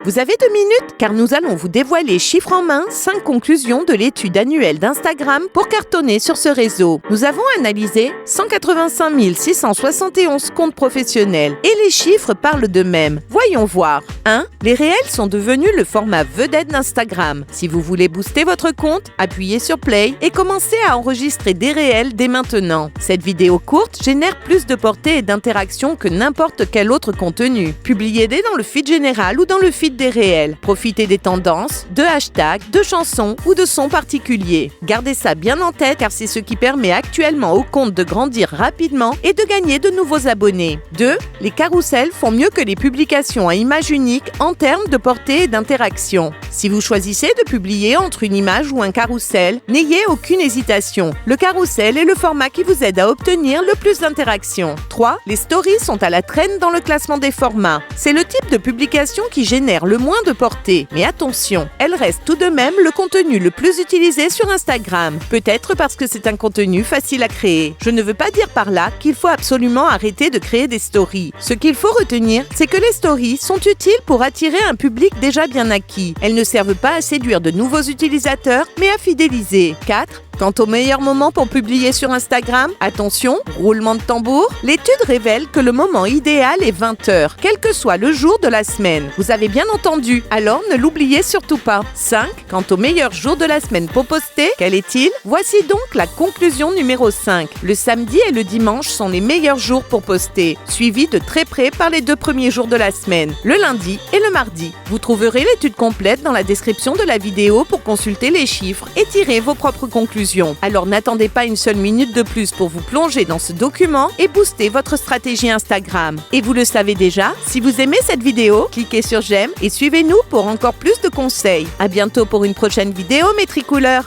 Vous avez 2 minutes car nous allons vous dévoiler chiffres en main 5 conclusions de l'étude annuelle d'Instagram pour cartonner sur ce réseau. Nous avons analysé 185 671 comptes professionnels et les chiffres parlent d'eux-mêmes. Voyons voir. 1. Les réels sont devenus le format vedette d'Instagram. Si vous voulez booster votre compte, appuyez sur Play et commencez à enregistrer des réels dès maintenant. Cette vidéo courte génère plus de portée et d'interaction que n'importe quel autre contenu. Publiez-les dans le feed général ou dans le feed des réels. Profitez des tendances, de hashtags, de chansons ou de sons particuliers. Gardez ça bien en tête car c'est ce qui permet actuellement au compte de grandir rapidement et de gagner de nouveaux abonnés. 2. Les carousels font mieux que les publications à image unique en termes de portée et d'interaction. Si vous choisissez de publier entre une image ou un carrousel, n'ayez aucune hésitation. Le carrousel est le format qui vous aide à obtenir le plus d'interactions. 3. Les stories sont à la traîne dans le classement des formats. C'est le type de publication qui génère le moins de portée. Mais attention, elle reste tout de même le contenu le plus utilisé sur Instagram. Peut-être parce que c'est un contenu facile à créer. Je ne veux pas dire par là qu'il faut absolument arrêter de créer des stories. Ce qu'il faut retenir, c'est que les stories sont utiles pour attirer un public déjà bien acquis. Elles ne servent pas à séduire de nouveaux utilisateurs, mais à fidéliser. 4. Quant au meilleur moment pour publier sur Instagram, attention, roulement de tambour, l'étude révèle que le moment idéal est 20h, quel que soit le jour de la semaine. Vous avez bien entendu, alors ne l'oubliez surtout pas. 5. Quant au meilleur jour de la semaine pour poster, quel est-il? Voici donc la conclusion numéro 5. Le samedi et le dimanche sont les meilleurs jours pour poster, suivis de très près par les 2 premiers jours de la semaine, le lundi et le mardi. Vous trouverez l'étude complète dans la description de la vidéo pour consulter les chiffres et tirer vos propres conclusions. Alors n'attendez pas une seule minute de plus pour vous plonger dans ce document et booster votre stratégie Instagram. Et vous le savez déjà, si vous aimez cette vidéo, cliquez sur j'aime et suivez-nous pour encore plus de conseils. À bientôt pour une prochaine vidéo, mes tricouleurs.